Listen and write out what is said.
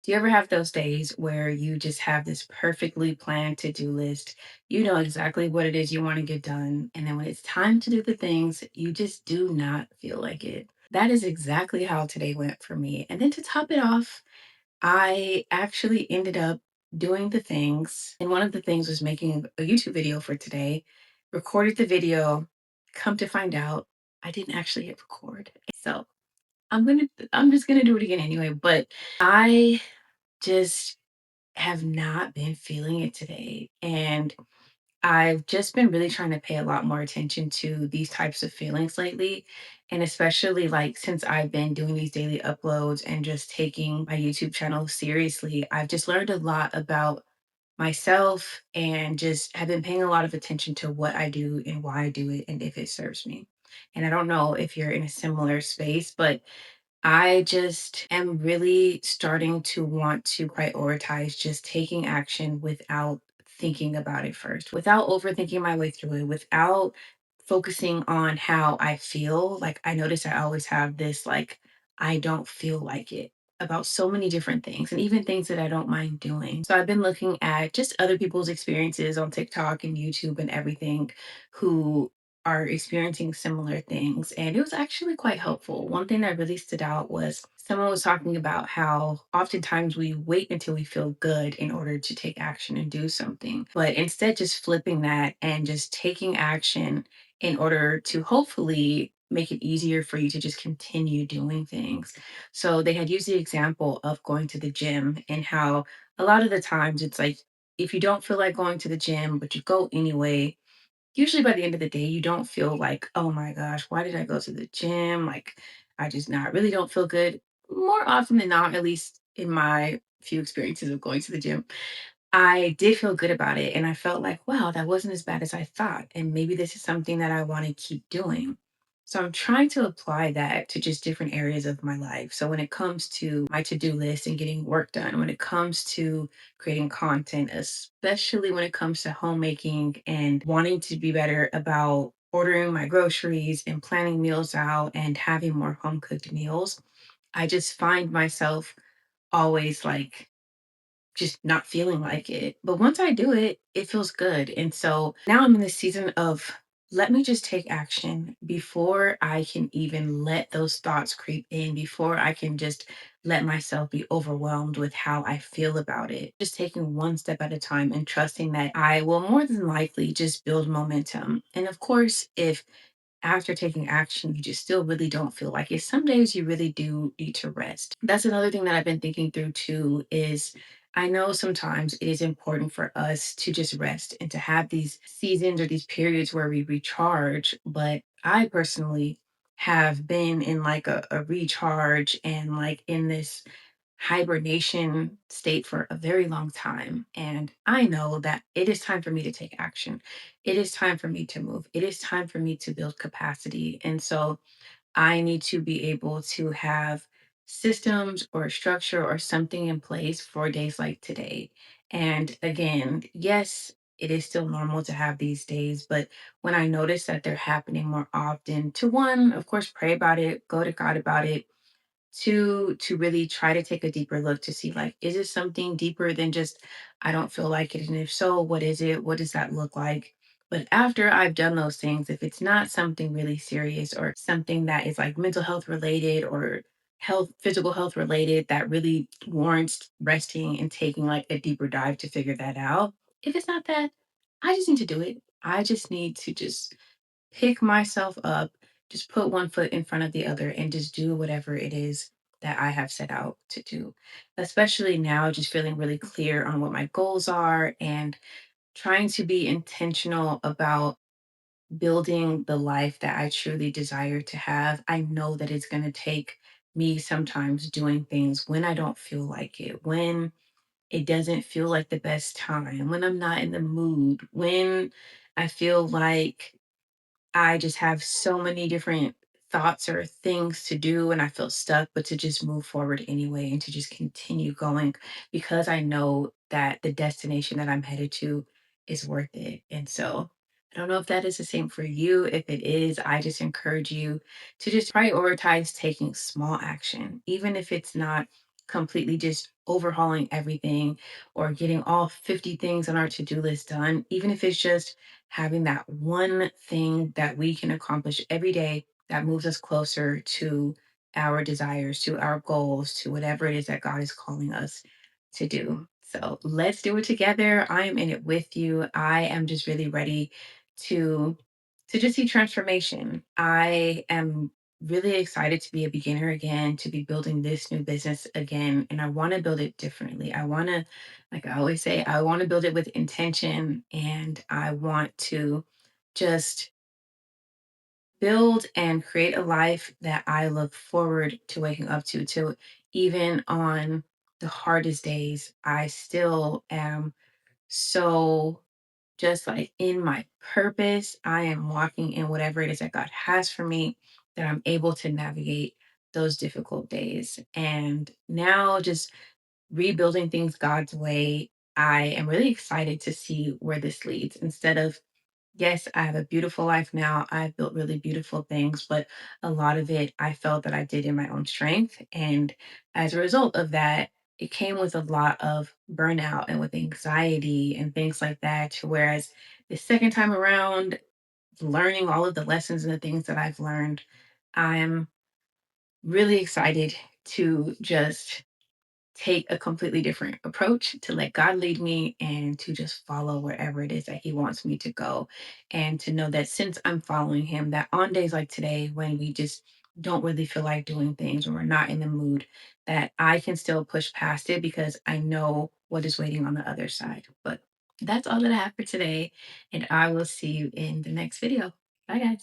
Do you ever have those days where you just have this perfectly planned to-do list? You know exactly what it is you want to get done. And then when it's time to do the things, you just do not feel like it. That is exactly how today went for me. And then to top it off, I actually ended up doing the things. And one of the things was making a YouTube video for today, recorded the video, come to find out I didn't actually hit record. So I'm just gonna do it again anyway. But I just have not been feeling it today. And I've just been really trying to pay a lot more attention to these types of feelings lately. And especially like since I've been doing these daily uploads and just taking my YouTube channel seriously, I've just learned a lot about myself and just have been paying a lot of attention to what I do and why I do it and if it serves me. And I don't know if you're in a similar space, but I just am really starting to want to prioritize just taking action without thinking about it first, without overthinking my way through it, without focusing on how I feel. Like, I notice I always have this, like, I don't feel like it about so many different things and even things that I don't mind doing. So I've been looking at just other people's experiences on TikTok and YouTube and everything who are experiencing similar things. And it was actually quite helpful. One thing that really stood out was someone was talking about how oftentimes we wait until we feel good in order to take action and do something. But instead, just flipping that and just taking action in order to hopefully make it easier for you to just continue doing things. So they had used the example of going to the gym and how a lot of the times it's like, if you don't feel like going to the gym, but you go anyway, usually by the end of the day, you don't feel like, "Oh my gosh, why did I go to the gym?" Like, I just not really don't feel good. More often than not, at least in my few experiences of going to the gym, I did feel good about it, and I felt like, "Wow, that wasn't as bad as I thought, and maybe this is something that I wanna keep doing." So I'm trying to apply that to just different areas of my life. So when it comes to my to-do list and getting work done, when it comes to creating content, especially when it comes to homemaking and wanting to be better about ordering my groceries and planning meals out and having more home-cooked meals, I just find myself always, like, just not feeling like it. But once I do it, it feels good. And so now I'm in this season of let me just take action before I can even let those thoughts creep in, before I can just let myself be overwhelmed with how I feel about it. Just taking one step at a time and trusting that I will more than likely just build momentum. And of course, if after taking action, you just still really don't feel like it. Some days you really do need to rest. That's another thing that I've been thinking through too is I know sometimes it is important for us to just rest and to have these seasons or these periods where we recharge. But I personally have been in like a recharge and like in this hibernation state for a very long time. And I know that it is time for me to take action. It is time for me to move. It is time for me to build capacity. And so I need to be able to have systems or structure or something in place for days like today. And again, yes, it is still normal to have these days, but when I notice that they're happening more often, to one, of course, pray about it, go to God about it, to really try to take a deeper look to see like is it something deeper than just I don't feel like it, and if so, what is it, what does that look like? But after I've done those things, if it's not something really serious or something that is like mental health related or health physical health related that really warrants resting and taking like a deeper dive to figure that out, if it's not that, I just need to do it. I just need to just pick myself up, just put one foot in front of the other and just do whatever it is that I have set out to do. Especially now, just feeling really clear on what my goals are and trying to be intentional about building the life that I truly desire to have. I know that it's going to take me sometimes doing things when I don't feel like it, when it doesn't feel like the best time, when I'm not in the mood, when I feel like I just have so many different thoughts or things to do and I feel stuck, but to just move forward anyway and to just continue going because I know that the destination that I'm headed to is worth it. And so I don't know if that is the same for you. If it is, I just encourage you to just prioritize taking small action, even if it's not completely just overhauling everything or getting all 50 things on our to-do list done, even if it's just having that one thing that we can accomplish every day that moves us closer to our desires, to our goals, to whatever it is that God is calling us to do. So let's do it together. I am in it with you. I am just really ready to just see transformation. I am really excited to be a beginner again, to be building this new business again, and I want to build it differently. I want to, like I always say, I want to build it with intention, and I want to just build and create a life that I look forward to waking up to even on the hardest days. I still am so just like in my purpose. I am walking in whatever it is that God has for me, that I'm able to navigate those difficult days. And now, just rebuilding things God's way, I am really excited to see where this leads. Instead of, yes, I have a beautiful life now. I've built really beautiful things, but a lot of it I felt that I did in my own strength. And as a result of that, it came with a lot of burnout and with anxiety and things like that. Whereas the second time around, learning all of the lessons and the things that I've learned, I'm really excited to just take a completely different approach, to let God lead me and to just follow wherever it is that He wants me to go. And to know that since I'm following Him, that on days like today, when we just don't really feel like doing things or we're not in the mood, that I can still push past it because I know what is waiting on the other side. But that's all that I have for today. And I will see you in the next video. Bye, guys.